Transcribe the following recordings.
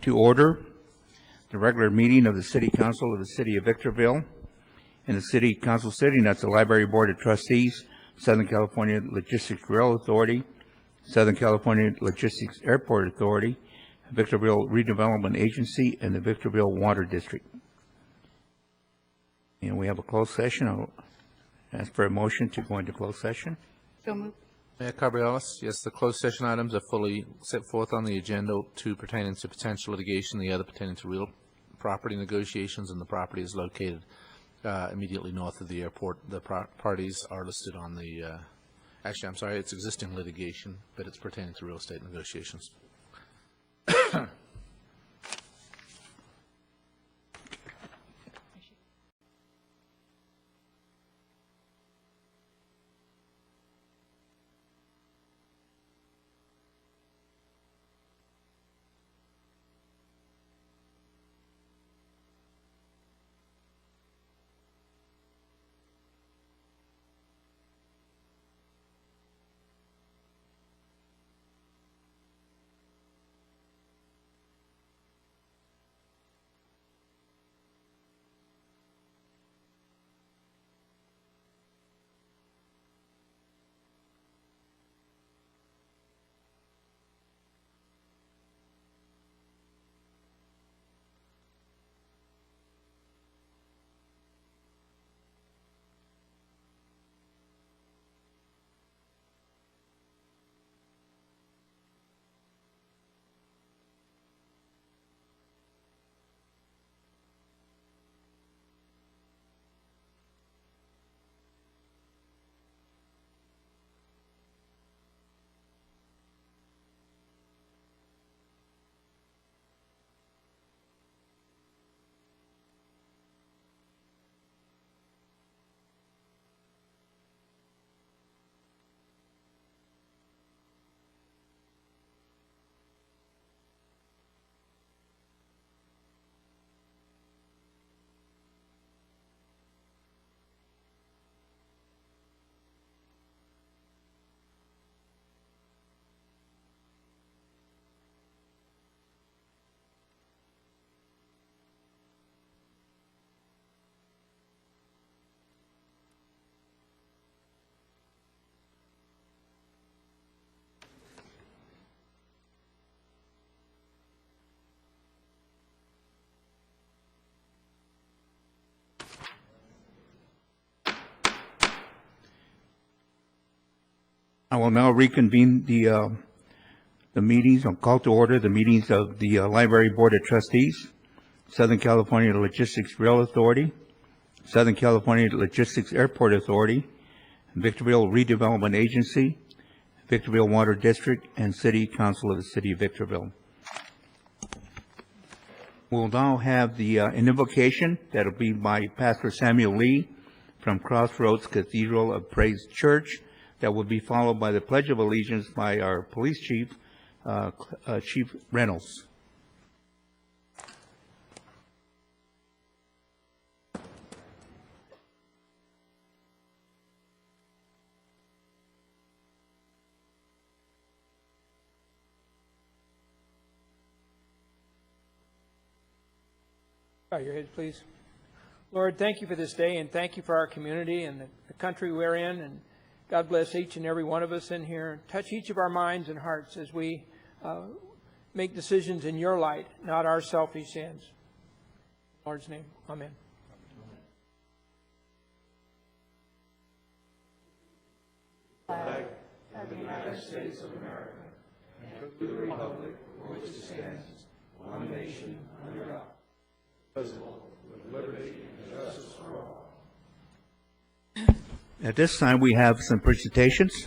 To order the regular meeting of the City Council of the City of Victorville. In the City Council sitting, that's the Library Board of Trustees, Southern California Logistics Rail Authority, Southern California Logistics Airport Authority, Victorville Redevelopment Agency, and the Victorville Water District. And we have a closed session. I'll ask for a motion to go into closed session. So moved. Mayor Cabrialis, yes, the closed session items are fully set forth on the agenda, two pertaining to potential litigation, the other pertaining to real property negotiations, and the property is located immediately north of the airport. The parties are listed on the, actually, I'm sorry, it's existing litigation, but it's pertaining to real estate negotiations. I will now reconvene the meetings, I'll call to order the meetings of the Library Board of Trustees, Southern California Logistics Rail Authority, Southern California Logistics Airport Authority, Victorville Redevelopment Agency, Victorville Water District, and City Council of the City of Victorville. We'll now have an invocation that'll be by Pastor Samuel Lee from Crossroads Cathedral of Praise Church. That will be followed by the Pledge of Allegiance by our Police Chief, Chief Reynolds. Bow your heads, please. Lord, thank you for this day, and thank you for our community and the country we're in. And God bless each and every one of us in here. Touch each of our minds and hearts as we make decisions in your light, not our selfish sins. In the Lord's name, amen. Flag of the United States of America, and to the republic for which it stands, one nation under God, indivisible, with liberty and justice for all. At this time, we have some presentations.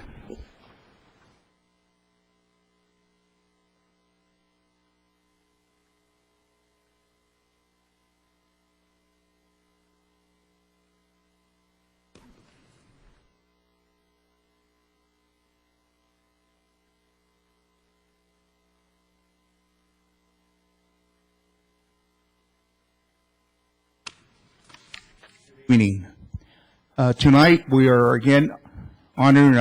Meeting. Tonight, we are again honoring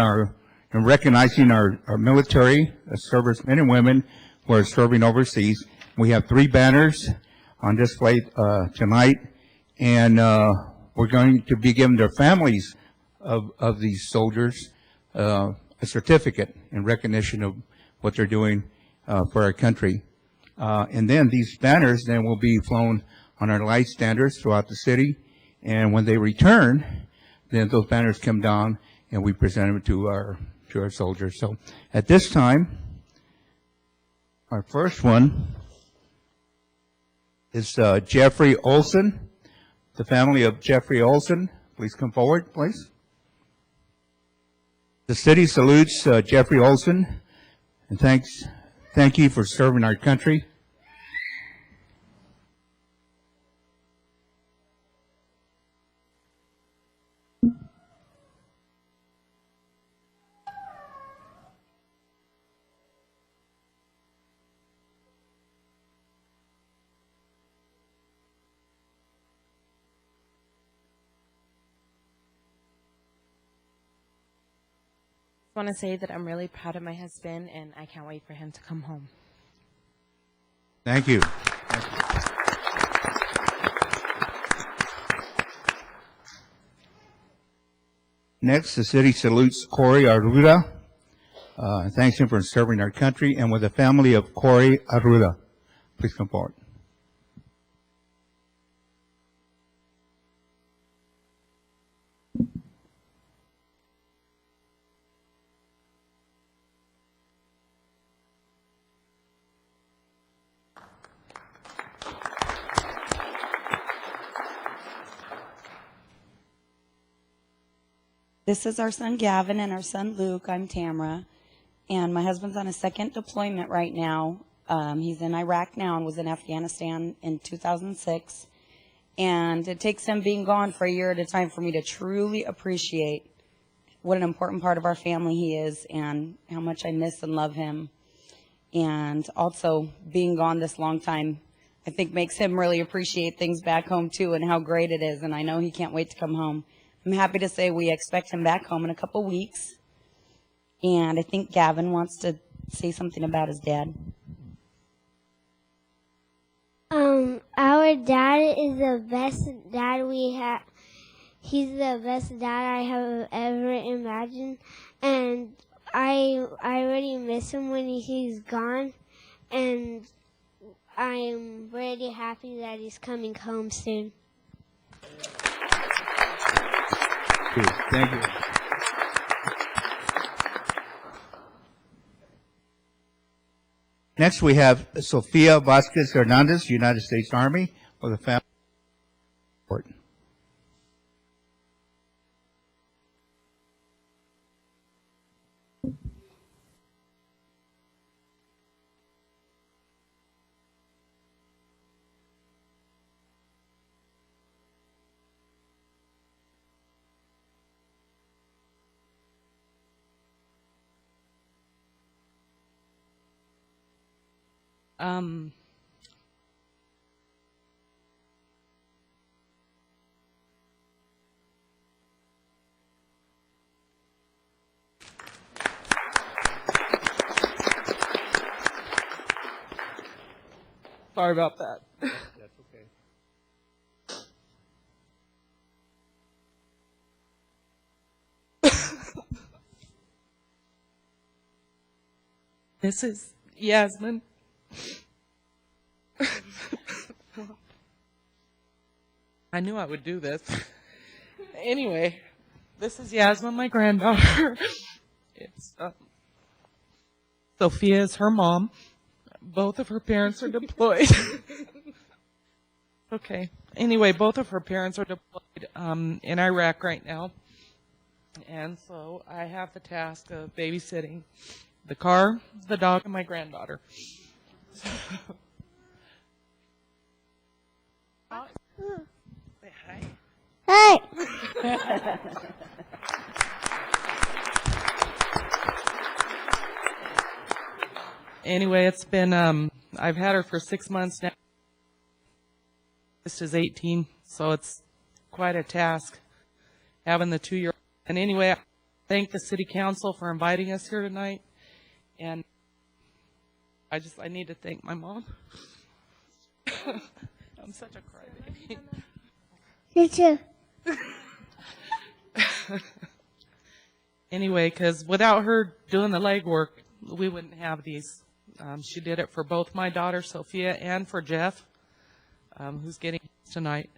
and recognizing our military servicemen and women who are serving overseas. We have 3 banners on display tonight, and we're going to be giving their families of these soldiers a certificate in recognition of what they're doing for our country. And then these banners then will be flown on our light standards throughout the city, and when they return, then those banners come down and we present them to our soldiers. So at this time, our first one is Jeffrey Olson. The family of Jeffrey Olson, please come forward, please. The city salutes Jeffrey Olson and thank you for serving our country. I want to say that I'm really proud of my husband, and I can't wait for him to come home. Thank you. Next, the city salutes Corey Arruda. Thanks him for serving our country, and with the family of Corey Arruda. Please come forward. This is our son Gavin and our son Luke. I'm Tamara. And my husband's on a second deployment right now. He's in Iraq now and was in Afghanistan in 2006. And it takes him being gone for a year at a time for me to truly appreciate what an important part of our family he is and how much I miss and love him. And also being gone this long time, I think makes him really appreciate things back home too and how great it is. And I know he can't wait to come home. I'm happy to say we expect him back home in a couple weeks. And I think Gavin wants to say something about his dad. Our dad is the best dad we have. He's the best dad I have ever imagined. And I already miss him when he's gone. And I'm really happy that he's coming home soon. Thank you. Next, we have Sofia Vasquez Hernandez, United States Army, with a family. Sorry about that. That's okay. This is Yasmin. I knew I would do this. Anyway, this is Yasmin, my granddaughter. It's Sophia is her mom. Both of her parents are deployed. Okay. Anyway, both of her parents are deployed in Iraq right now. And so I have the task of babysitting the car, the dog, and my granddaughter. Say hi. Hey! Anyway, it's been, I've had her for 6 months now. This is 18, so it's quite a task having the 2-year-old. And anyway, I thank the city council for inviting us here tonight. And I need to thank my mom. I'm such a crybaby. You too. Anyway, because without her doing the legwork, we wouldn't have these. She did it for both my daughter, Sophia, and for Jeff, who's getting tonight.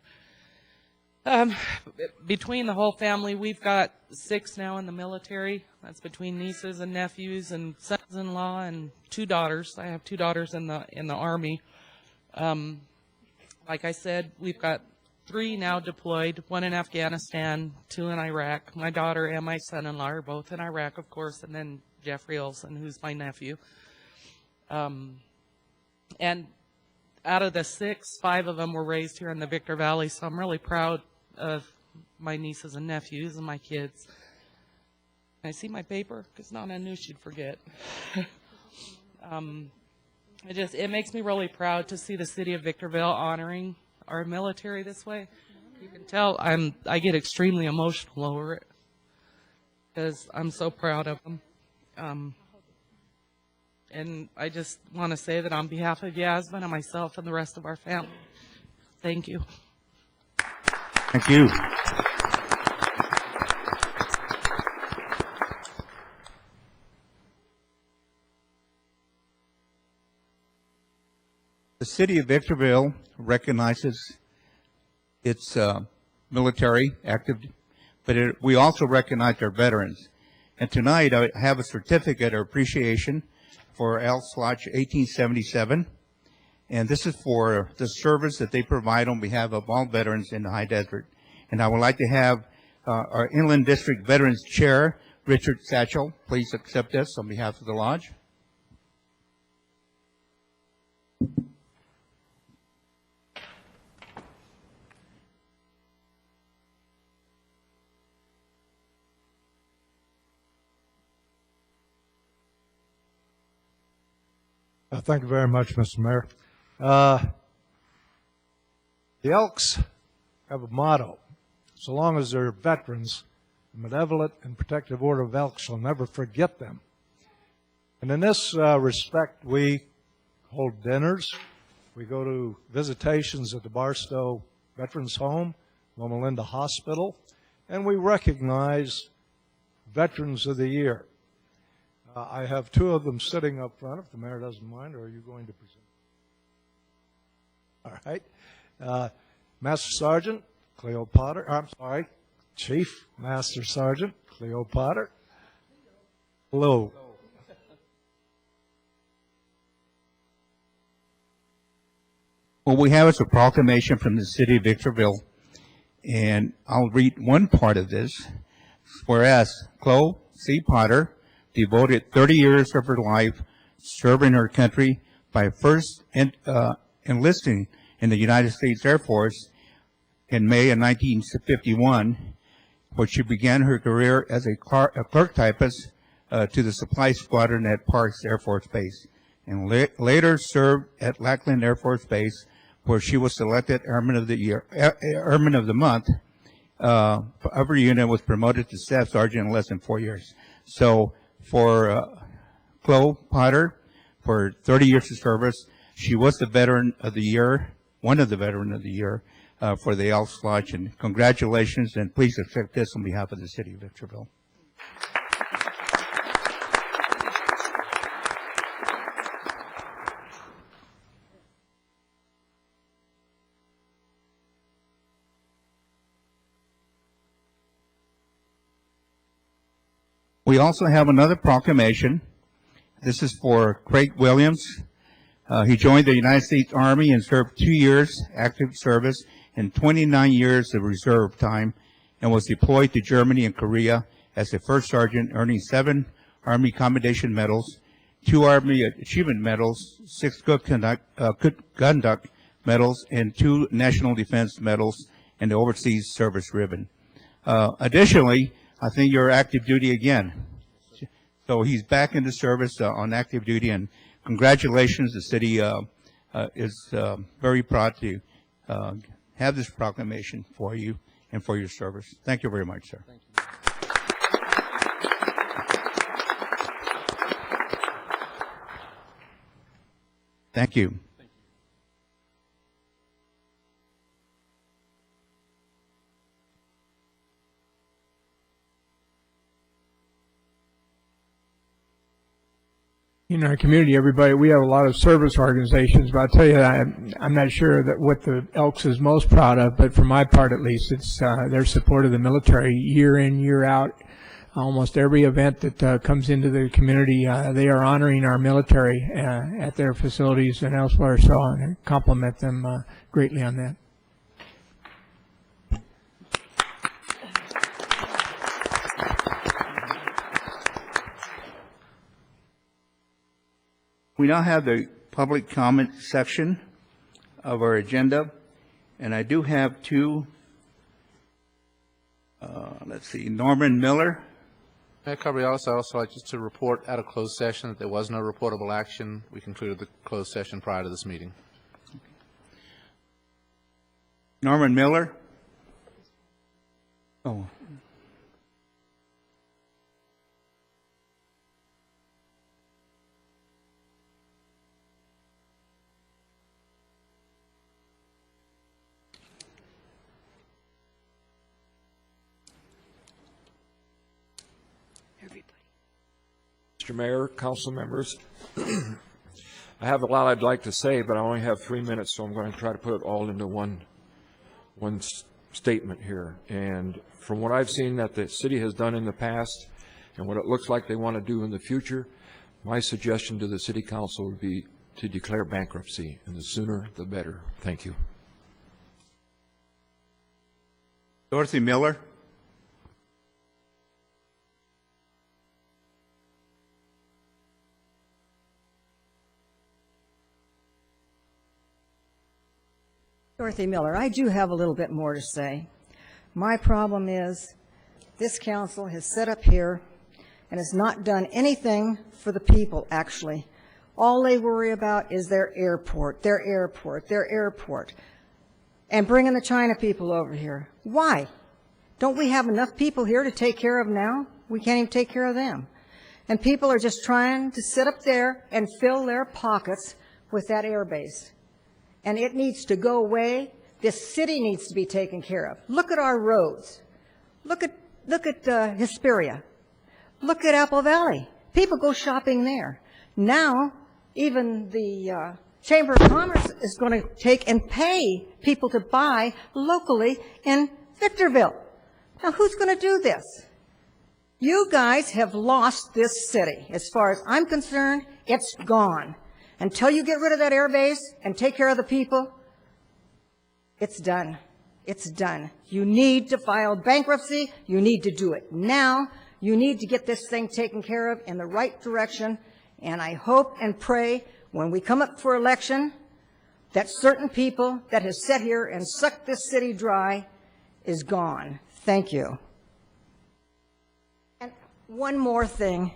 Between the whole family, we've got 6 now in the military. That's between nieces and nephews and sons-in-law and 2 daughters. I have 2 daughters in the Army. Like I said, we've got 3 now deployed, 1 in Afghanistan, 2 in Iraq. My daughter and my son-in-law are both in Iraq, of course, and then Jeffrey Olson, who's my nephew. And out of the 6, 5 of them were raised here in the Victor Valley, so I'm really proud of my nieces and nephews and my kids. Can I see my paper? Because Nana knew she'd forget. It makes me really proud to see the city of Victorville honoring our military this way. You can tell I get extremely emotional over it because I'm so proud of them. And I just want to say that on behalf of Yasmin and myself and the rest of our family, thank you. Thank you. The city of Victorville recognizes its military active, but we also recognize our veterans. And tonight I have a certificate of appreciation for Elks Lodge 1877. And this is for the service that they provide on behalf of all veterans in the high desert. And I would like to have our Inland District Veterans Chair, Richard Satchel, please accept this on behalf of the Lodge. Thank you very much, Mr. Mayor. The Elks have a motto. So long as they're veterans, the Benevolent and Protective Order of Elks shall never forget them. And in this respect, we hold dinners. We go to visitations at the Barstow Veterans Home, Loma Linda Hospital, and we recognize Veterans of the Year. I have 2 of them sitting up front, if the mayor doesn't mind, or are you going to present? All right. Master Sergeant Cleo Potter, Chief Master Sergeant Cleo Potter. Hello. What we have is a proclamation from the city of Victorville, and I'll read one part of this. Whereas Chloe C. Potter devoted 30 years of her life serving her country by first enlisting in the United States Air Force in May of 1951, where she began her career as a clerk typist to the supply squadron at Parks Air Force Base, and later served at Lackland Air Force Base, where she was selected Airman of the Year, Airman of the Month. Of her unit was promoted to Staff Sergeant in less than 4 years. So for Chloe Potter, for 30 years of service, she was the Veteran of the Year, one of the Veteran of the Year for the Elks Lodge. And congratulations, and please accept this on behalf of the city of Victorville. We also have another proclamation. This is for Craig Williams. He joined the United States Army and served 2 years active service and 29 years of reserve time, and was deployed to Germany and Korea as a first sergeant, earning 7 Army Commendation Medals, 2 Army Achievement Medals, 6 Good Conduct Medals, and 2 National Defense Medals, and the Overseas Service Ribbon. Additionally, I think you're active duty again. So he's back in the service on active duty, and congratulations. The city is very proud to have this proclamation for you and for your service. Thank you very much, sir. Thank you. Thank you. In our community, everybody, we have a lot of service organizations, but I'll tell you, I'm not sure that what the Elks is most proud of, but for my part at least, it's their support of the military year in, year out. Almost every event that comes into the community, they are honoring our military at their facilities and elsewhere, so I compliment them greatly on that. We now have the public comment section of our agenda, and I do have two, let's see, Norman Miller. Mayor Cabriales, I'd also like just to report out of closed session that there was no reportable action. We concluded the closed session prior to this meeting. Norman Miller. Oh. Mr. Mayor, council members, I have a lot I'd like to say, but I only have 3 minutes, so I'm going to try to put it all into one statement here. And from what I've seen that the city has done in the past and what it looks like they want to do in the future, my suggestion to the city council would be to declare bankruptcy, and the sooner the better. Thank you. Dorothy Miller. Dorothy Miller, I do have a little bit more to say. My problem is this council has set up here and has not done anything for the people, actually. All they worry about is their airport, and bringing the China people over here. Why? Don't we have enough people here to take care of now? We can't even take care of them. And people are just trying to sit up there and fill their pockets with that air base. And it needs to go away. This city needs to be taken care of. Look at our roads. Look at Hesperia. Look at Apple Valley. People go shopping there. Now, even the Chamber of Commerce is going to take and pay people to buy locally in Victorville. Now, who's going to do this? You guys have lost this city. As far as I'm concerned, it's gone. Until you get rid of that air base and take care of the people, it's done. It's done. You need to file bankruptcy. You need to do it now. You need to get this thing taken care of in the right direction. And I hope and pray when we come up for election that certain people that have sat here and sucked this city dry is gone. Thank you. And one more thing.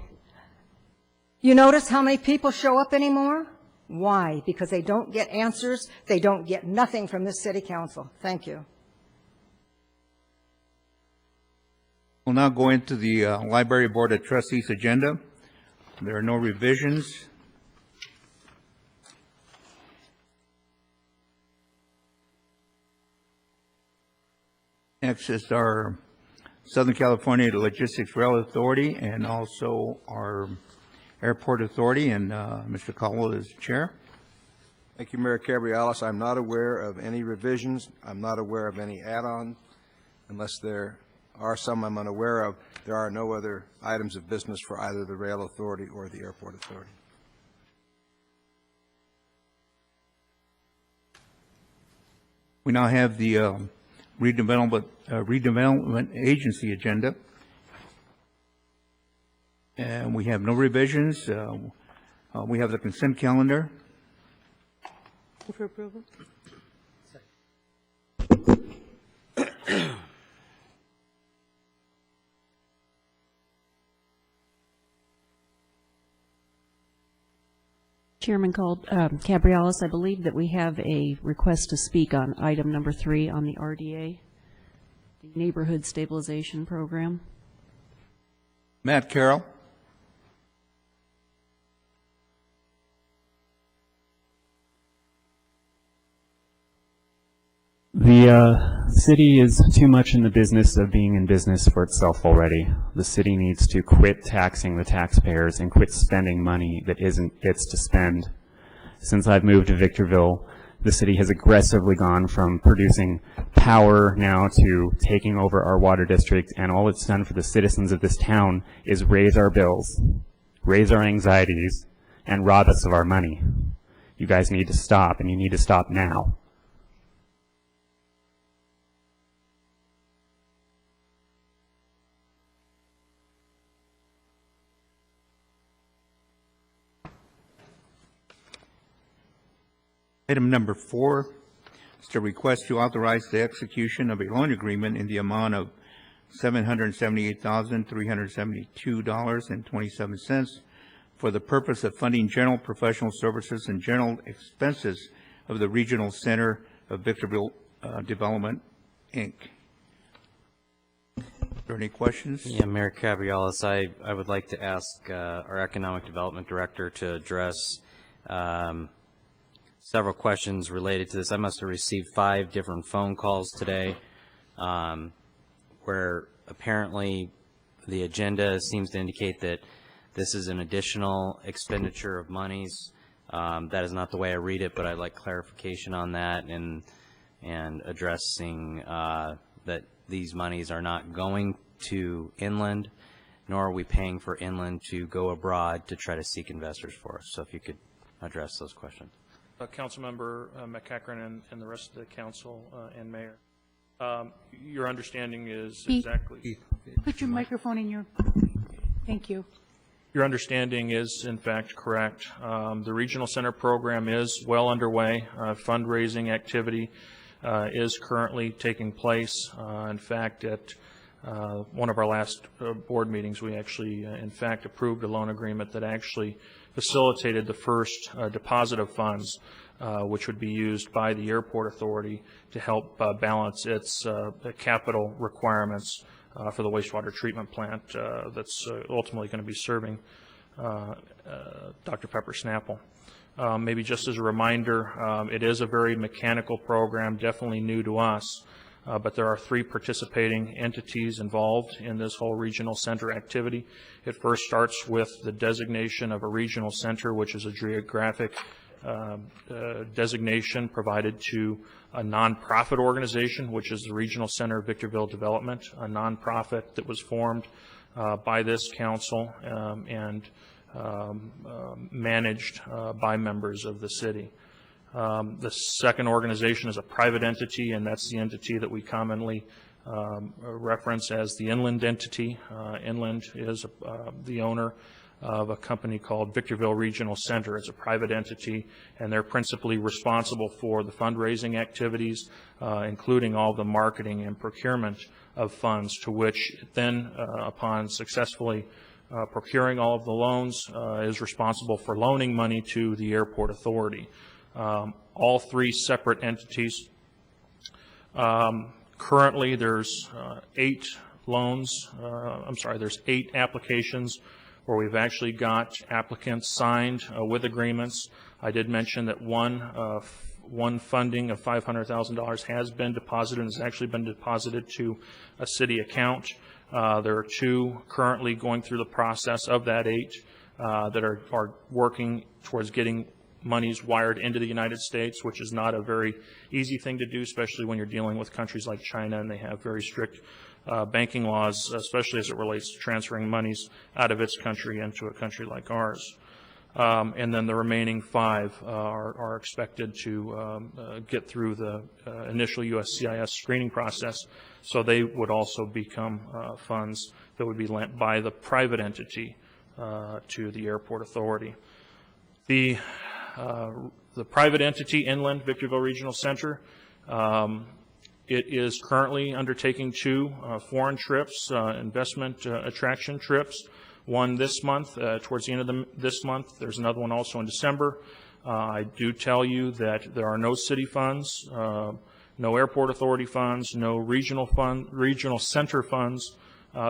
You notice how many people show up anymore? Why? Because they don't get answers. They don't get nothing from this city council. Thank you. We'll now go into the Library Board of Trustees agenda. There are no revisions. Next is our Southern California Logistics Rail Authority and also our Airport Authority, and Mr. Caldwell is chair. Thank you, Mayor Cabriales. I'm not aware of any revisions. I'm not aware of any add-ons. Unless there are some I'm unaware of, there are no other items of business for either the Rail Authority or the Airport Authority. We now have the redevelopment agency agenda. And we have no revisions. We have the consent calendar. For approval? Chairman Cabriales, I believe that we have a request to speak on item number 3 on the RDA, the Neighborhood Stabilization Program. Matt Carroll. The city is too much in the business of being in business for itself already. The city needs to quit taxing the taxpayers and quit spending money that isn't its to spend. Since I've moved to Victorville, the city has aggressively gone from producing power now to taking over our water district, and all it's done for the citizens of this town is raise our bills, raise our anxieties, and rob us of our money. You guys need to stop, and you need to stop now. Item number 4 is the request to authorize the execution of a loan agreement in the amount of $778,372.27 for the purpose of funding general professional services and general expenses of the Regional Center of Victorville Development, Inc. Are there any questions? Yeah, Mayor Cabrialis, I would like to ask our Economic Development Director to address several questions related to this. I must have received 5 different phone calls today where apparently the agenda seems to indicate that this is an additional expenditure of monies. That is not the way I read it, but I'd like clarification on that and addressing that these monies are not going to inland, nor are we paying for inland to go abroad to try to seek investors for us. So if you could address those questions. Councilmember McEachern and the rest of the council and mayor, your understanding is exactly. Put your microphone in your. Thank you. Your understanding is in fact correct. The Regional Center program is well underway. Fundraising activity is currently taking place. In fact, at one of our last board meetings, we actually, in fact, approved a loan agreement that actually facilitated the first deposit of funds, which would be used by the airport authority to help balance its capital requirements for the wastewater treatment plant that's ultimately going to be serving Dr. Pepper Snapple. Maybe just as a reminder, it is a very mechanical program, definitely new to us. But there are 3 participating entities involved in this whole regional center activity. It first starts with the designation of a regional center, which is a geographic designation provided to a nonprofit organization, which is the Regional Center of Victorville Development, a nonprofit that was formed by this council and managed by members of the city. The second organization is a private entity, and that's the entity that we commonly reference as the inland entity. Inland is the owner of a company called Victorville Regional Center. It's a private entity, and they're principally responsible for the fundraising activities, including all the marketing and procurement of funds, to which then, upon successfully procuring all of the loans, is responsible for loaning money to the airport authority. All 3 separate entities. Currently, there's 8 loans. There's 8 applications where we've actually got applicants signed with agreements. I did mention that one funding of $500,000 has been deposited and has actually been deposited to a city account. There are 2 currently going through the process of that 8 that are working towards getting monies wired into the United States, which is not a very easy thing to do, especially when you're dealing with countries like China, and they have very strict banking laws, especially as it relates to transferring monies out of its country into a country like ours. And then the remaining 5 are expected to get through the initial USCIS screening process, so they would also become funds that would be lent by the private entity to the airport authority. The private entity, Inland Victorville Regional Center, it is currently undertaking 2 foreign trips, investment attraction trips. One this month, towards the end of this month. There's another one also in December. I do tell you that there are no city funds, no airport authority funds, no regional center funds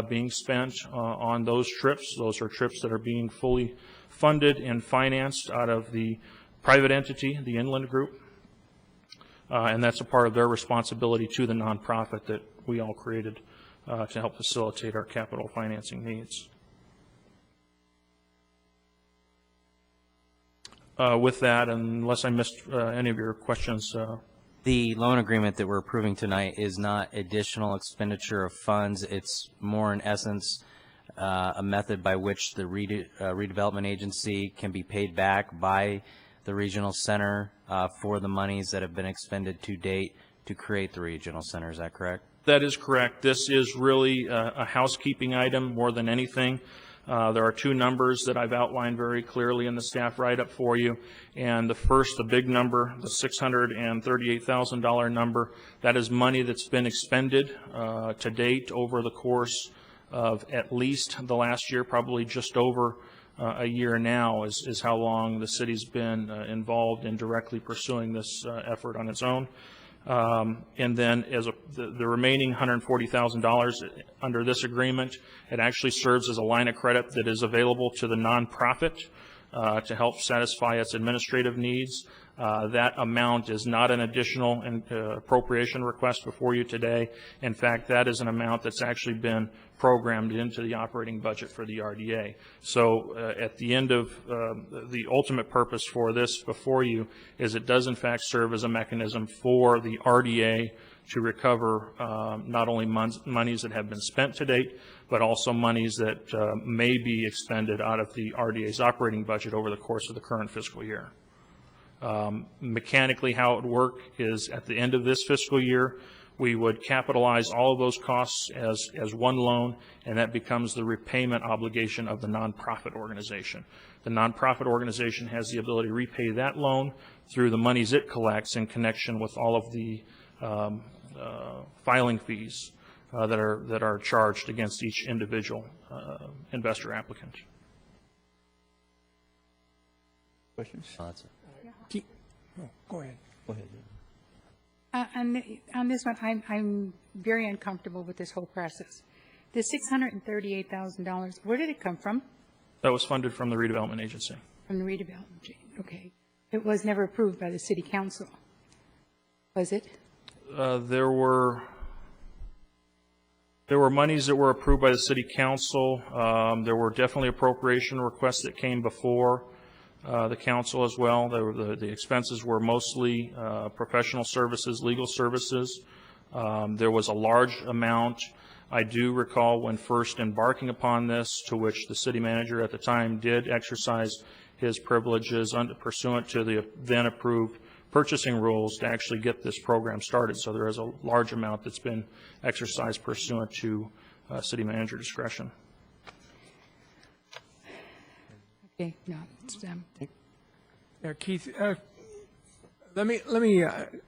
being spent on those trips. Those are trips that are being fully funded and financed out of the private entity, the Inland Group. and that's a part of their responsibility to the nonprofit that we all created to help facilitate our capital financing needs. With that, unless I missed any of your questions. The loan agreement that we're approving tonight is not additional expenditure of funds. It's more, in essence, a method by which the redevelopment agency can be paid back by the regional center for the monies that have been expended to date to create the regional center. Is that correct? That is correct. This is really a housekeeping item more than anything. There are two numbers that I've outlined very clearly in the staff write-up for you. And the first, the big number, the $638,000 number, that is money that's been expended to date over the course of at least the last year, probably just over a year now is how long the city's been involved in directly pursuing this effort on its own. And then as the remaining $140,000 under this agreement, it actually serves as a line of credit that is available to the nonprofit to help satisfy its administrative needs. That amount is not an additional appropriation request before you today. In fact, that is an amount that's actually been programmed into the operating budget for the RDA. So at the end of the ultimate purpose for this before you is it does in fact serve as a mechanism for the RDA to recover not only monies that have been spent to date, but also monies that may be expended out of the RDA's operating budget over the course of the current fiscal year. Mechanically, how it would work is at the end of this fiscal year, we would capitalize all of those costs as one loan, and that becomes the repayment obligation of the nonprofit organization. The nonprofit organization has the ability to repay that loan through the monies it collects in connection with all of the filing fees that are charged against each individual investor applicant. Questions? That's it. Go ahead. Go ahead. On this one, I'm very uncomfortable with this whole process. The $638,000, where did it come from? That was funded from the redevelopment agency. From the redevelopment, okay. It was never approved by the city council, was it? There were monies that were approved by the city council. There were definitely appropriation requests that came before the council as well. The expenses were mostly professional services, legal services. There was a large amount, I do recall, when first embarking upon this, to which the city manager at the time did exercise his privileges pursuant to the then approved purchasing rules to actually get this program started. So there is a large amount that's been exercised pursuant to city manager discretion. Okay, no, it's Keith, let me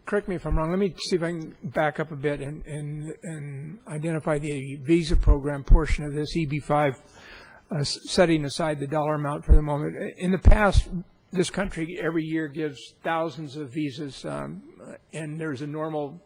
correct me if I'm wrong. Let me see if I can back up a bit and identify the visa program portion of this EB-5, setting aside the dollar amount for the moment. In the past, this country every year gives thousands of visas, and there's a normal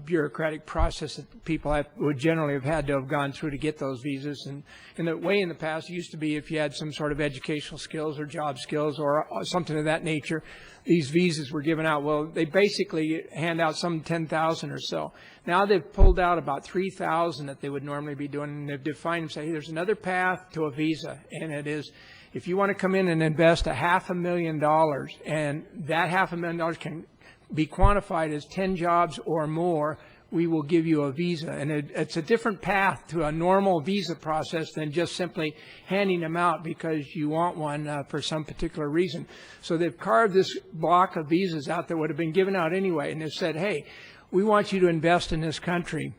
bureaucratic process that people would generally have had to have gone through to get those visas. And the way in the past used to be if you had some sort of educational skills or job skills or something of that nature, these visas were given out. Well, they basically hand out some 10,000 or so. Now they've pulled out about 3,000 that they would normally be doing, and they've defined and say, hey, there's another path to a visa, and it is if you want to come in and invest $500,000, and that $500,000 can be quantified as 10 jobs or more, we will give you a visa. And it's a different path to a normal visa process than just simply handing them out because you want one for some particular reason. So they've carved this block of visas out that would have been given out anyway, and they've said, hey, we want you to invest in this country.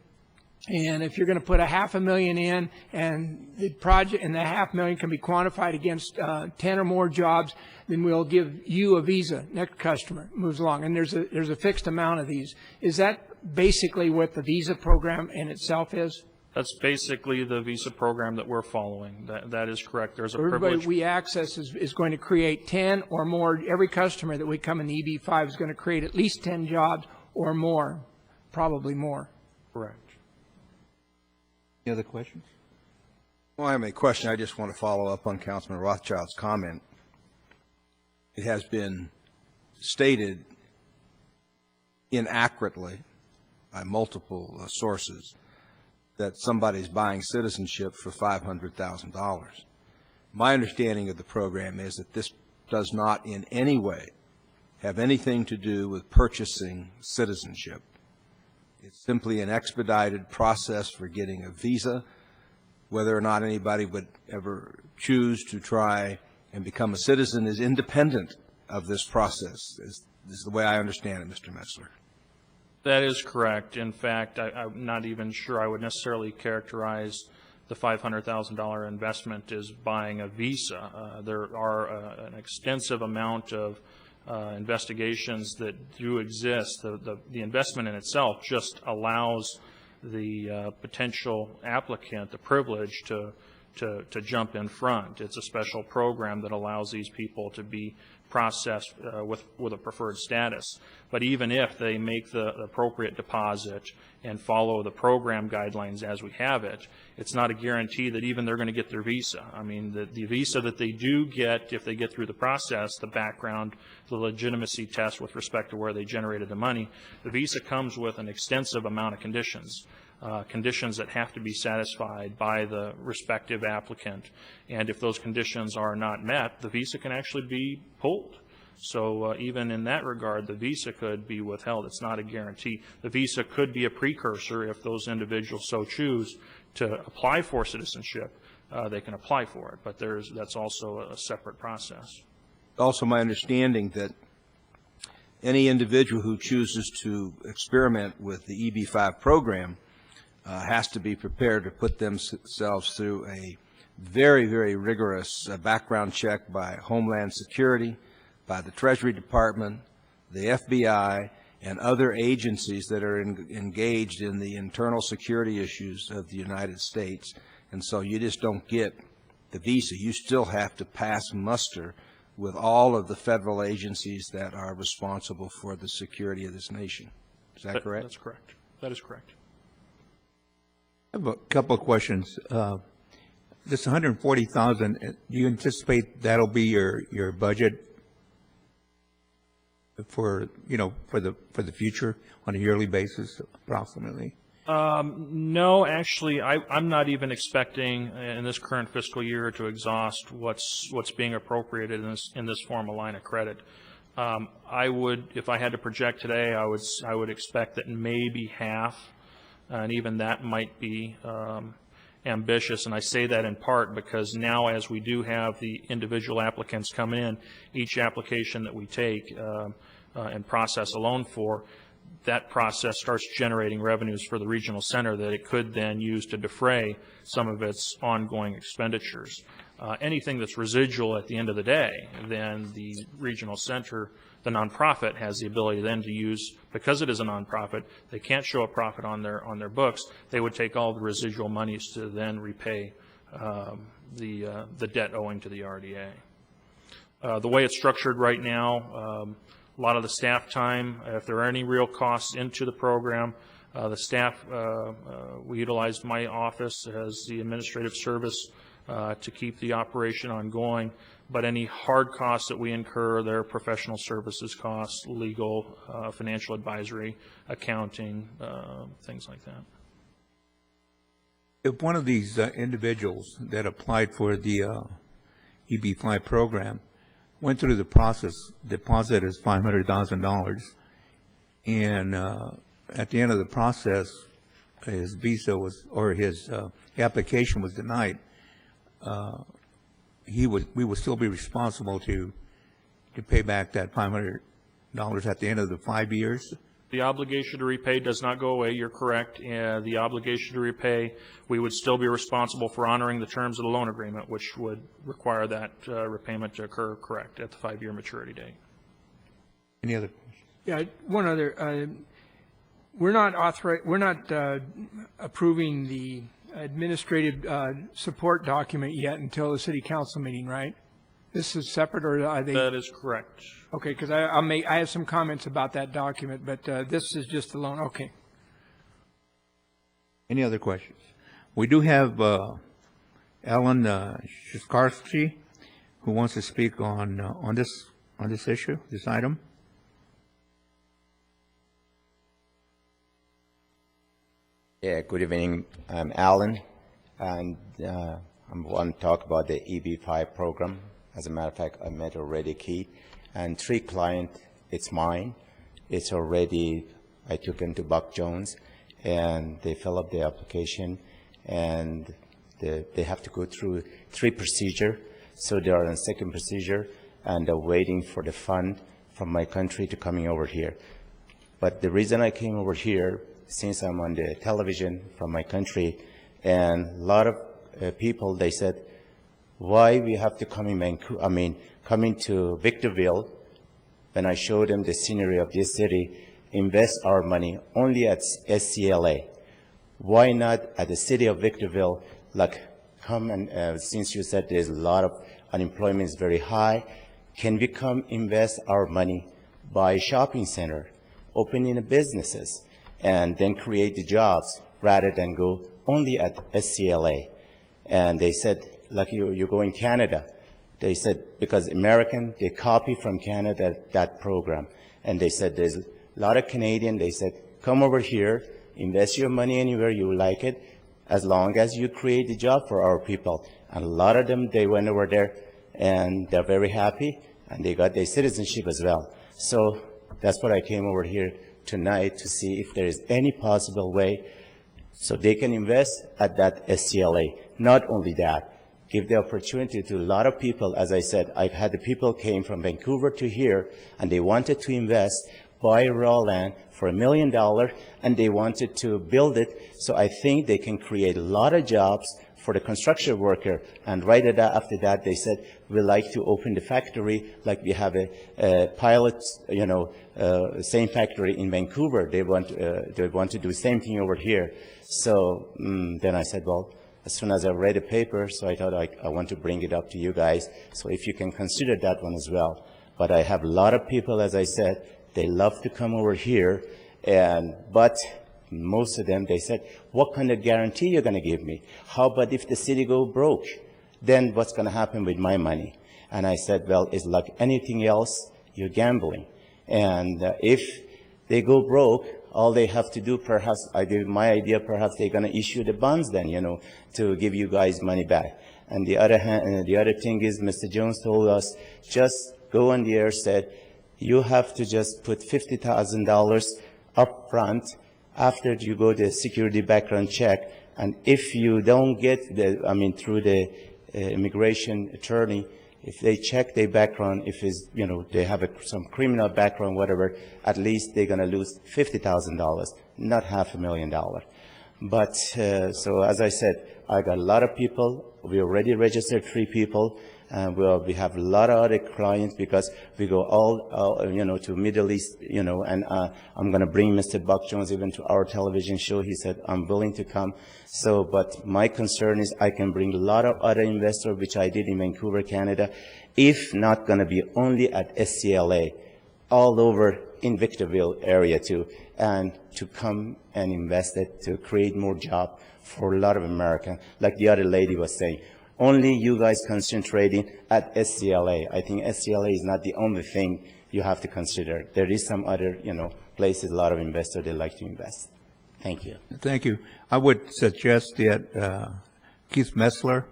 And if you're going to put $500,000 in, and the project and the $500,000 can be quantified against 10 or more jobs, then we'll give you a visa. Next customer moves along, and there's a fixed amount of these. Is that basically what the visa program in itself is? That's basically the visa program that we're following. That is correct. There's a Everybody privilege. we access is going to create 10 or more. Every customer that we come in the EB-5 is going to create at least 10 jobs or more, probably more. Correct. Any other questions? Well, I have a question. I just want to follow up on Councilman Rothschild's comment. It has been stated inaccurately by multiple sources that somebody's buying citizenship for $500,000. My understanding of the program is that this does not in any way have anything to do with purchasing citizenship. It's simply an expedited process for getting a visa. Whether or not anybody would ever choose to try and become a citizen is independent of this process, is the way I understand it, Mr. Metzler. That is correct. In fact, I'm not even sure I would necessarily characterize the $500,000 investment as buying a visa. There are an extensive amount of investigations that do exist. The investment in itself just allows the potential applicant the privilege to jump in front. It's a special program that allows these people to be processed with a preferred status. But even if they make the appropriate deposit and follow the program guidelines as we have it, it's not a guarantee that even they're going to get their visa. I mean, the visa that they do get, if they get through the process, the background, the legitimacy test with respect to where they generated the money, the visa comes with an extensive amount of conditions. Conditions that have to be satisfied by the respective applicant. And if those conditions are not met, the visa can actually be pulled. So even in that regard, the visa could be withheld. It's not a guarantee. The visa could be a precursor if those individuals so choose to apply for citizenship. They can apply for it, but that's also a separate process. Also my understanding that any individual who chooses to experiment with the EB-5 program has to be prepared to put themselves through a very, very rigorous background check by Homeland Security, by the Treasury Department, the FBI, and other agencies that are engaged in the internal security issues of the United States. And so you just don't get the visa. You still have to pass muster with all of the federal agencies that are responsible for the security of this nation. Is that correct? That's correct. That is correct. I have a couple of questions. This 140,000, do you anticipate that'll be your budget for the future on a yearly basis, approximately? No, actually, I'm not even expecting in this current fiscal year to exhaust what's being appropriated in this form of line of credit. I would, if I had to project today, I would expect that maybe half. And even that might be ambitious, and I say that in part because now as we do have the individual applicants come in, each application that we take and process a loan for, that process starts generating revenues for the regional center that it could then use to defray some of its ongoing expenditures. Anything that's residual at the end of the day, then the regional center, the nonprofit, has the ability then to use, because it is a nonprofit, they can't show a profit on their books. They would take all the residual monies to then repay the debt owing to the RDA. The way it's structured right now, a lot of the staff time, if there are any real costs into the program, the staff, we utilized my office as the administrative service to keep the operation ongoing, but any hard costs that we incur, their professional services costs, legal, financial advisory, accounting, things like that. If one of these individuals that applied for the EB-5 program went through the process, deposited his $500,000, and at the end of the process, his visa was, or his application was denied, we would still be responsible to pay back that $500 at the end of the 5 years? The obligation to repay does not go away. You're correct. The obligation to repay, we would still be responsible for honoring the terms of the loan agreement, which would require that repayment to occur, correct, at the 5-year maturity date. Any other questions? Yeah, one other. We're not approving the administrative support document yet until the city council meeting, right? This is separate, or are they? That is correct. Okay, because I have some comments about that document, but this is just the loan. Okay. Any other questions? We do have Alan Shkarsky, who wants to speak on this issue, this item. Yeah, good evening. I'm Alan, and I want to talk about the EB5 program. As a matter of fact, I met already Keith, and 3 clients, it's mine. It's already, I took into Buck Jones, and they fill up the application, and they have to go through 3 procedures. So they are on 2nd procedure, and they're waiting for the fund from my country to coming over here. But the reason I came over here, since I'm on the television from my country, and a lot of people, they said, why we have to come in Vancouver, coming to Victorville, when I showed them the scenery of this city, invest our money only at SCLA. Why not at the city of Victorville, like come and, since you said there's a lot of unemployment is very high, can we come invest our money, buy a shopping center, opening the businesses, and then create the jobs rather than go only at SCLA. And they said, like you go in Canada. They said, because American, they copy from Canada that program. And they said, there's a lot of Canadian, they said, come over here, invest your money anywhere you like it, as long as you create a job for our people. And a lot of them, they went over there, and they're very happy, and they got their citizenship as well. So that's what I came over here tonight to see if there is any possible way so they can invest at that SCLA. Not only that, give the opportunity to a lot of people. As I said, I've had the people came from Vancouver to here, and they wanted to invest, buy raw land for $1 million, and they wanted to build it. So I think they can create a lot of jobs for the construction worker. And right after that, they said, we'd like to open the factory, like we have a pilot, same factory in Vancouver. They want to do the same thing over here. So then I said, well, as soon as I read the paper, so I thought I want to bring it up to you guys. So if you can consider that one as well. But I have a lot of people, as I said, they love to come over here, but most of them, they said, what kind of guarantee you're going to give me? How about if the city go broke? Then what's going to happen with my money? And I said, well, it's like anything else, you're gambling. And if they go broke, all they have to do, perhaps, I give my idea, perhaps they're going to issue the bonds then, to give you guys money back. And the other thing is, Mr. Jones told us, just go on the air, said, you have to just put $50,000 up front after you go the security background check. And if you don't get through the immigration attorney, if they check their background, if it's, they have some criminal background, whatever, at least they're going to lose $50,000, not $500,000. But, so as I said, I got a lot of people. We already registered 3 people. We have a lot of other clients because we go all to Middle East, and I'm going to bring Mr. Buck Jones even to our television show. He said, I'm willing to come. So, but my concern is I can bring a lot of other investors, which I did in Vancouver, Canada, if not going to be only at SCLA, all over in Victorville area too, and to come and invest it to create more jobs for a lot of Americans, like the other lady was saying. Only you guys concentrating at SCLA. I think SCLA is not the only thing you have to consider. There is some other, places a lot of investors, they like to invest. Thank you. Thank you. I would suggest that Keith Messler,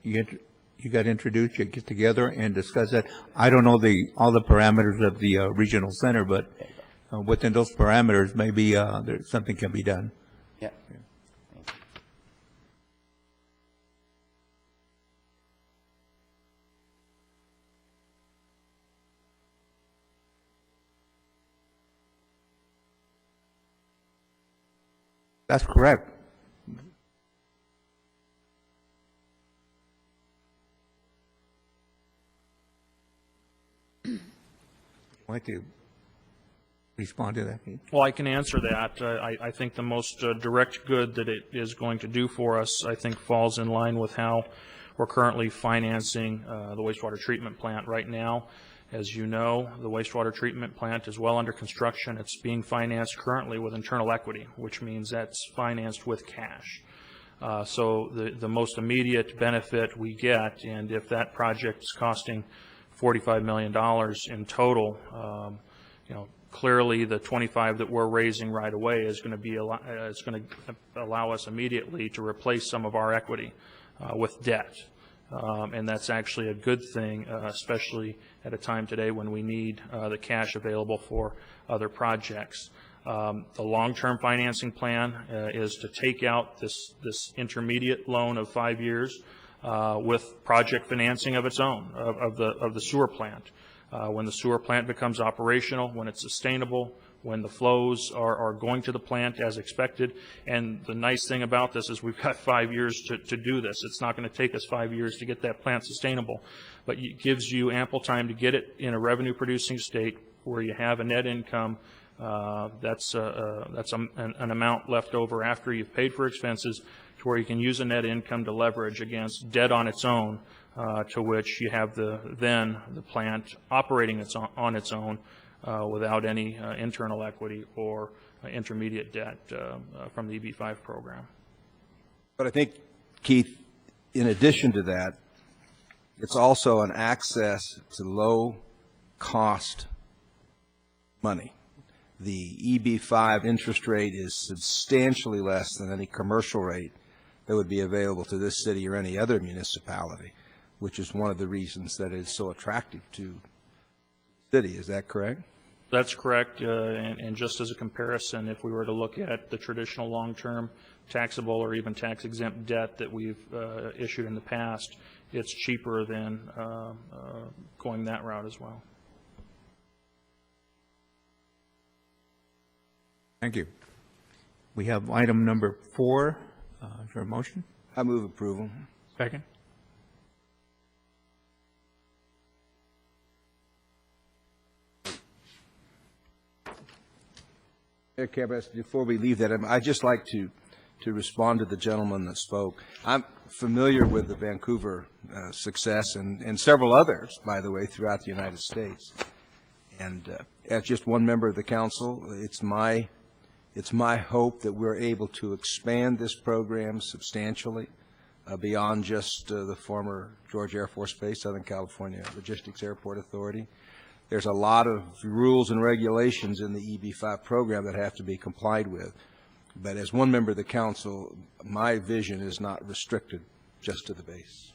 you got introduced, you get together and discuss that. I don't know all the parameters of the regional center, but within those parameters, maybe something can be done. Yeah. That's correct. Like to respond to that? Well, I can answer that. I think the most direct good that it is going to do for us, I think, falls in line with how we're currently financing the wastewater treatment plant right now. As you know, the wastewater treatment plant is well under construction. It's being financed currently with internal equity, which means that's financed with cash. So the most immediate benefit we get, and if that project is costing $45 million in total, Clearly, the 25 that we're raising right away is going to allow us immediately to replace some of our equity with debt. And that's actually a good thing, especially at a time today when we need the cash available for other projects. The long-term financing plan is to take out this intermediate loan of 5 years with project financing of its own, of the sewer plant. When the sewer plant becomes operational, when it's sustainable, when the flows are going to the plant as expected. And the nice thing about this is we've got 5 years to do this. It's not going to take us 5 years to get that plant sustainable, but it gives you ample time to get it in a revenue-producing state where you have a net income. That's an amount left over after you've paid for expenses, to where you can use a net income to leverage against debt on its own, to which you have the plant operating on its own without any internal equity or intermediate debt from the EB-5 program. But I think, Keith, in addition to that, it's also an access to low-cost money. The EB-5 interest rate is substantially less than any commercial rate that would be available to this city or any other municipality, which is one of the reasons that it's so attractive to the city. Is that correct? That's correct. And just as a comparison, if we were to look at the traditional long-term taxable or even tax-exempt debt that we've issued in the past, it's cheaper than going that route as well. Thank you. We have item number 4. Is there a motion? I move approval. Second. Before we leave that, I'd just like to respond to the gentleman that spoke. I'm familiar with the Vancouver success and several others, by the way, throughout the United States. And as just one member of the council, it's my hope that we're able to expand this program substantially beyond just the former George Air Force Base, Southern California Logistics Airport Authority. There's a lot of rules and regulations in the EB-5 program that have to be complied with. But as one member of the council, my vision is not restricted just to the base.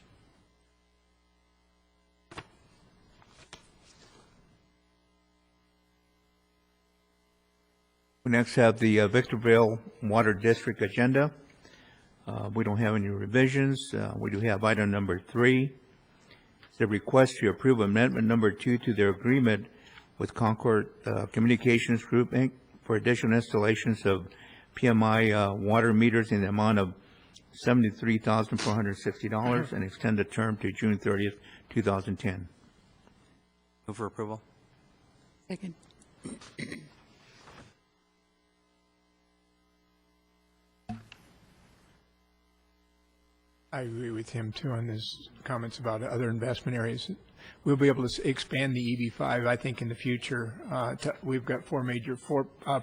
We next have the Victorville Water District agenda. We don't have any revisions. We do have item number 3. The request to approve amendment number 2 to their agreement with Concord Communications Group, Inc. for additional installations of PMI water meters in the amount of $73,460 and extend the term to June 30th, 2010. Move for approval. Second. I agree with him, too, on his comments about other investment areas. We'll be able to expand the EB-5, I think, in the future. We've got four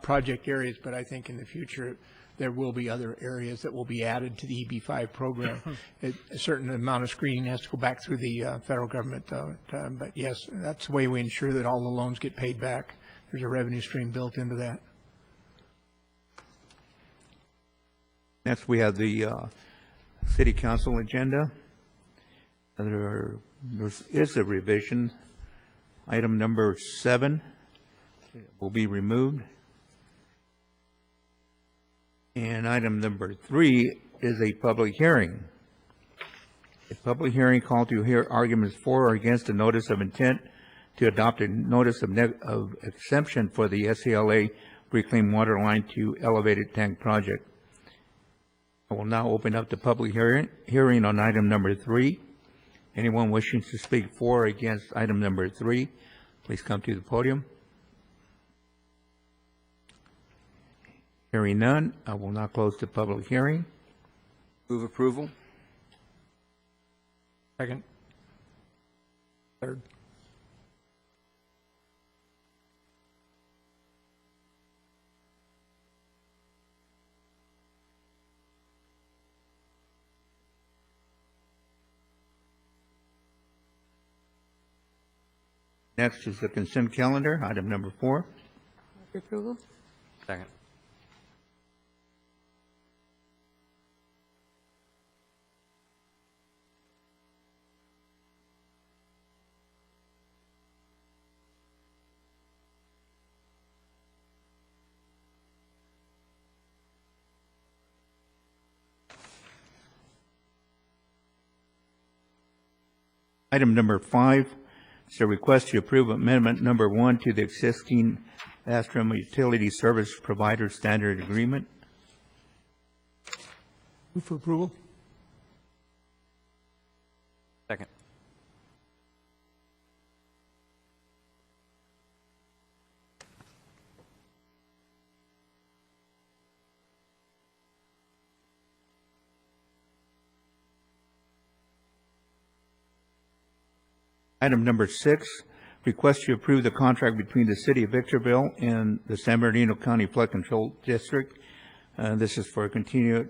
project areas, but I think in the future there will be other areas that will be added to the EB-5 program. A certain amount of screening has to go back through the federal government, but yes, that's the way we ensure that all the loans get paid back. There's a revenue stream built into that. Next, we have the City Council agenda. There is a revision. Item number 7 will be removed. And item number 3 is a public hearing. A public hearing called to hear arguments for or against a notice of intent to adopt a notice of exemption for the SCLA Reclaimed Water Line to Elevated Tank Project. I will now open up the public hearing on item number 3. Anyone wishing to speak for or against item number 3, please come to the podium. Hearing none, I will now close the public hearing. Move approval. Second. Third. Next is the consent calendar, item number 4. For approval? Second. Item number 5 is a request to approve amendment number 1 to the existing Astrom Utility Service Provider Standard Agreement. Move for approval. Second. Item number 6, request to approve the contract between the City of Victorville and the San Bernardino County Flood Control District. This is for continued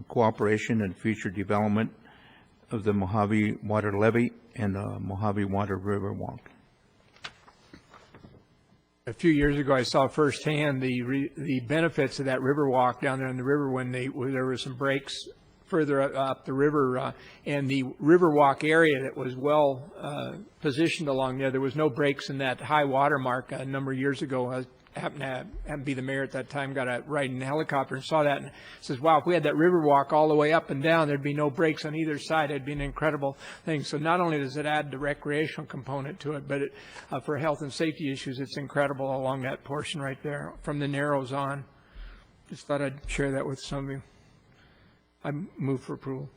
cooperation and future development of the Mojave Water Levee and the Mojave Water River Walk. A few years ago, I saw firsthand the benefits of that river walk down there in the river when there were some breaks further up the river, and the Riverwalk area that was well positioned along there. There was no breaks in that high water mark a number of years ago. I happened to be the mayor at that time, got a ride in a helicopter and saw that, and says, wow, if we had that Riverwalk all the way up and down, there'd be no breaks on either side. It'd be an incredible thing. So not only does it add the recreational component to it, but for health and safety issues, it's incredible along that portion right there from the Narrows on. Just thought I'd share that with some of you. I move for approval.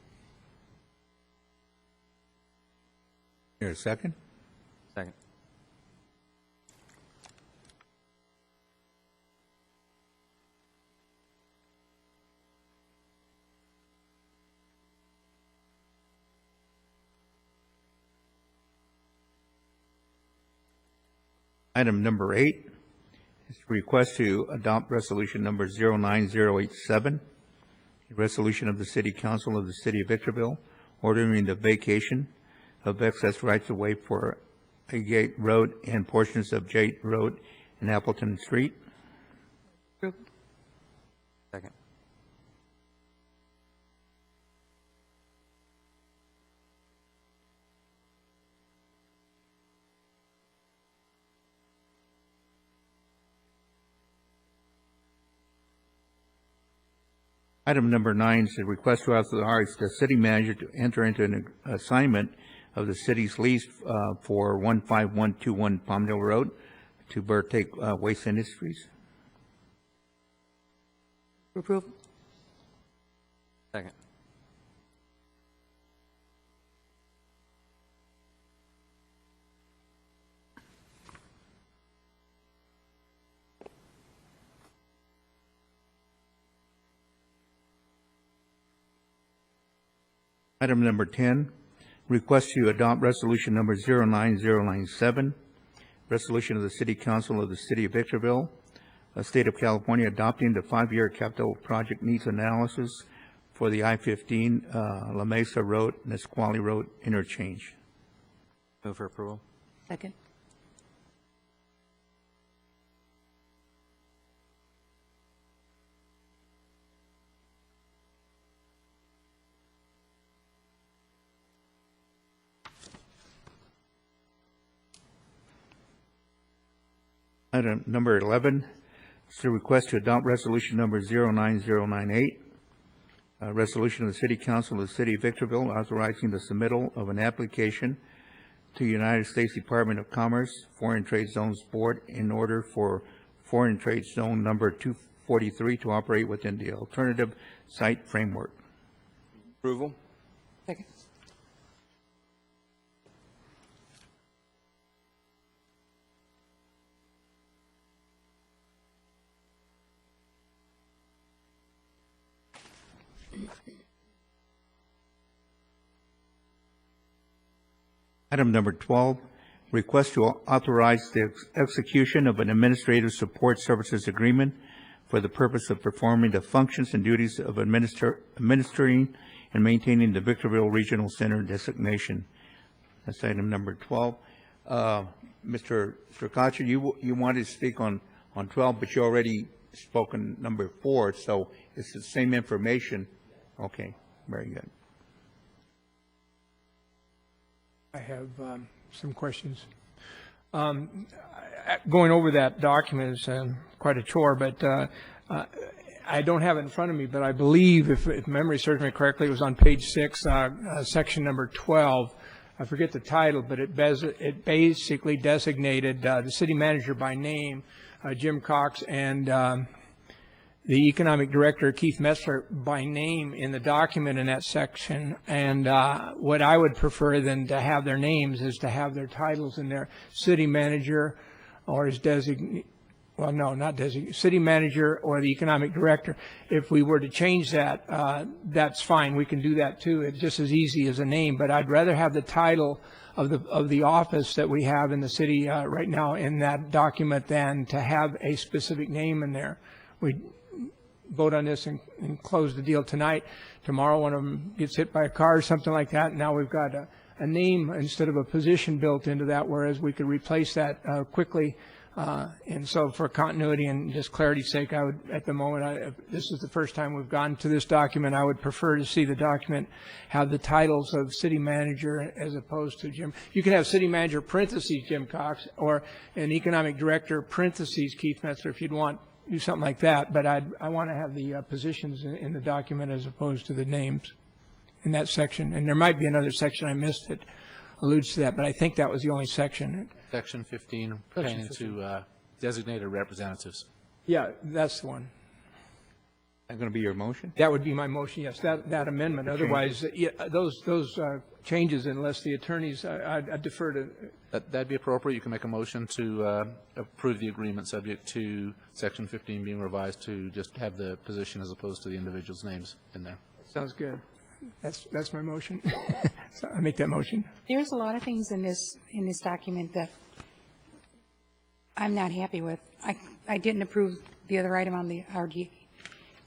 Here, a second? Second. Item number 8 is a request to adopt resolution number 09087, a resolution of the City Council of the City of Victorville ordering the vacation of excess rights-of-way for Agate Road and portions of Jate Road and Appleton Street. Second. Item number 9 is a request to authorize the city manager to enter into an assignment of the city's lease for 15121 Palmdale Road to Bertake Waste Industries. Approval? Second. Item number 10, request to adopt resolution number 09097, resolution of the City Council of the City of Victorville, State of California, adopting the 5-year capital project needs analysis for the I-15 La Mesa Road, Nisqually Road interchange. Move for approval. Second. Item number 11 is a request to adopt resolution number 09098, a resolution of the City Council of the City of Victorville authorizing the submittal of an application to United States Department of Commerce Foreign Trade Zones Board in order for Foreign Trade Zone number 243 to operate within the alternative site framework. Approval? Second. Item number 12, request to authorize the execution of an administrative support services agreement for the purpose of performing the functions and duties of administering and maintaining the Victorville Regional Center designation. That's item number 12. Mr. Strakacha, you wanted to speak on on 12, but you already spoken number 4, so it's the same information. Okay, very good. I have some questions. Going over that document is quite a chore, but I don't have it in front of me, but I believe, if memory serves me correctly, it was on page 6, section number 12. I forget the title, but it basically designated the city manager by name, Jim Cox, and the economic director, Keith Metzler, by name in the document in that section. And what I would prefer than to have their names is to have their titles in there, city manager or his designee. Well, no, not designee, city manager or the economic director. If we were to change that, that's fine. We can do that too. It's just as easy as a name. But I'd rather have the title of the office that we have in the city right now in that document than to have a specific name in there. We vote on this and close the deal tonight. Tomorrow, one of them gets hit by a car or something like that. Now we've got a name instead of a position built into that, whereas we could replace that quickly. And so for continuity and just clarity's sake, I would, at the moment, this is the first time we've gone to this document, I would prefer to see the document have the titles of city manager as opposed to Jim. You can have city manager parentheses Jim Cox or an economic director parentheses Keith Metzler if you'd want do something like that, but I want to have the positions in the document as opposed to the names in that section. And there might be another section I missed that alludes to that, but I think that was the only section. Section 15 pertaining to designated representatives. Yeah, that's the one. That's going to be your motion? That would be my motion, yes, that amendment. Otherwise, those changes, unless the attorneys, I'd defer to. That'd be appropriate. You can make a motion to approve the agreement subject to Section 15 being revised to just have the position as opposed to the individual's names in there. Sounds good. That's my motion. So I make that motion. There's a lot of things in this document that I'm not happy with. I didn't approve the other item on the RDA,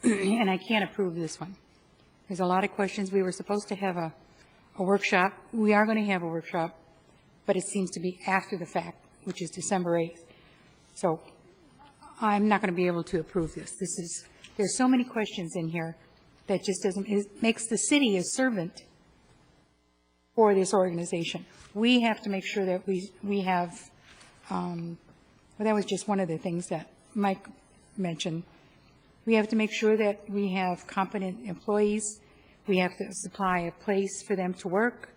and I can't approve this one. There's a lot of questions. We were supposed to have a workshop. We are going to have a workshop, but it seems to be after the fact, which is December 8th. So I'm not going to be able to approve this. There's so many questions in here that just doesn't, it makes the city a servant for this organization. We have to make sure that we have, well, that was just one of the things that Mike mentioned. We have to make sure that we have competent employees. We have to supply a place for them to work.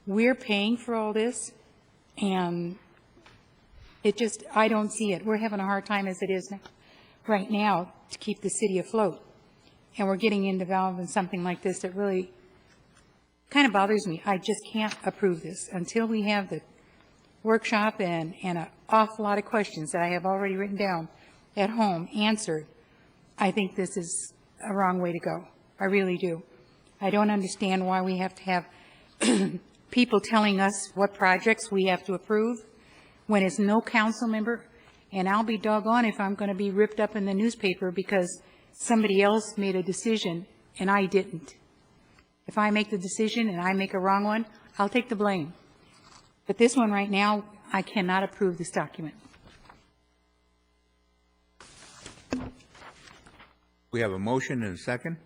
We're paying for all this, and it just, I don't see it. We're having a hard time as it is right now to keep the city afloat. And we're getting involved in something like this that really kind of bothers me. I just can't approve this until we have the workshop and an awful lot of questions that I have already written down at home answered. I think this is a wrong way to go. I really do. I don't understand why we have to have people telling us what projects we have to approve when it's no council member. And I'll be doggone if I'm going to be ripped up in the newspaper because somebody else made a decision and I didn't. If I make the decision and I make a wrong one, I'll take the blame. But this one right now, I cannot approve this document. We have a motion and a second.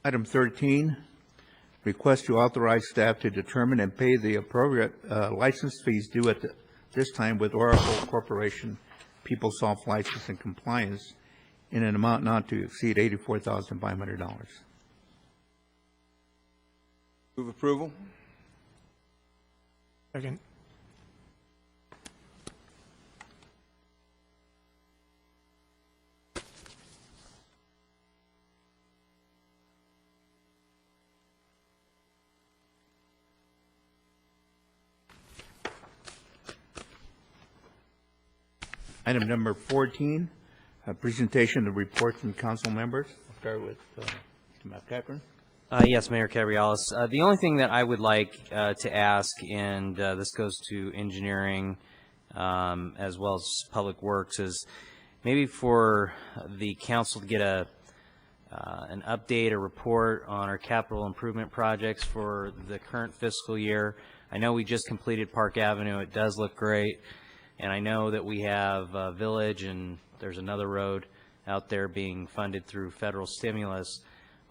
Item 13, request to authorize staff to determine and pay the appropriate license fees due at this time with Oracle Corporation, PeopleSoft license and compliance in an amount not to exceed $84,500. Move approval. Second. Item number 14, a presentation of reports from council members. I'll start with Mr. McCaffrey. Yes, Mayor Cabrialis. The only thing that I would like to ask, and this goes to engineering as well as Public Works, is maybe for the council to get an update, a report on our capital improvement projects for the current fiscal year. I know we just completed Park Avenue. It does look great. And I know that we have Village, and there's another road out there being funded through federal stimulus.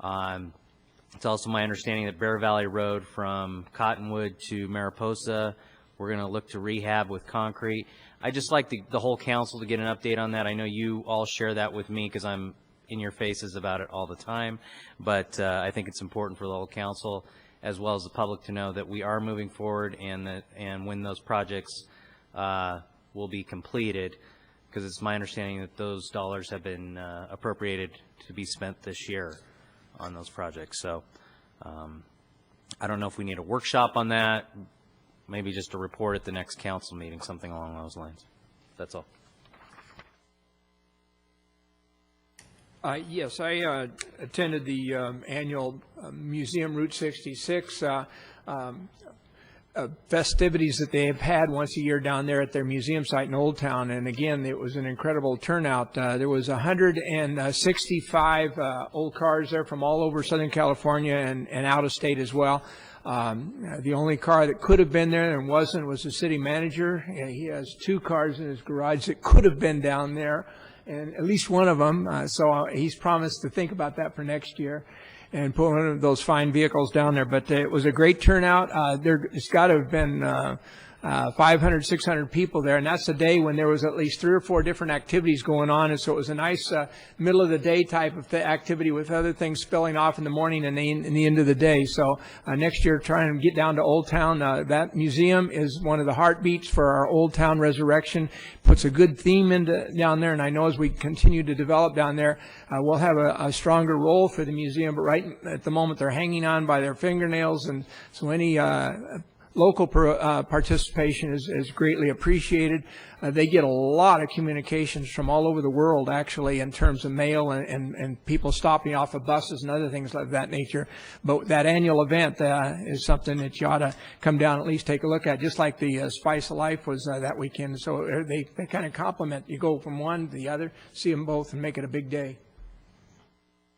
It's also my understanding that Bear Valley Road from Cottonwood to Mariposa, we're going to look to rehab with concrete. I'd just like the whole council to get an update on that. I know you all share that with me because I'm in your faces about it all the time, but I think it's important for the whole council as well as the public to know that we are moving forward, and when those projects will be completed, because it's my understanding that those dollars have been appropriated to be spent this year on those projects. So I don't know if we need a workshop on that, maybe just a report at the next council meeting, something along those lines. That's all. Yes, I attended the annual Museum Route 66 festivities that they have had once a year down there at their museum site in Old Town. And again, it was an incredible turnout. There was 165 old cars there from all over Southern California and out of state as well. The only car that could have been there and wasn't was the city manager. He has 2 cars in his garage that could have been down there, and at least one of them. So he's promised to think about that for next year and put one of those fine vehicles down there. But it was a great turnout. It's got to have been 500, 600 people there, and that's the day when there was at least 3 or 4 different activities going on, and so it was a nice middle of the day type of activity with other things spilling off in the morning and in the end of the day. So next year, trying to get down to Old Town. That museum is one of the heartbeats for our Old Town resurrection. Puts a good theme down there, and I know as we continue to develop down there, we'll have a stronger role for the museum. But right at the moment, they're hanging on by their fingernails, and so any local participation is greatly appreciated. They get a lot of communications from all over the world, actually, in terms of mail and people stopping off of buses and other things of that nature. But that annual event is something that you ought to come down and at least take a look at, just like the Spice of Life was that weekend. So they kind of complement. You go from one to the other, see them both, and make it a big day.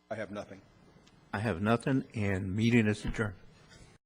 I have nothing. I have nothing, and meeting is adjourned.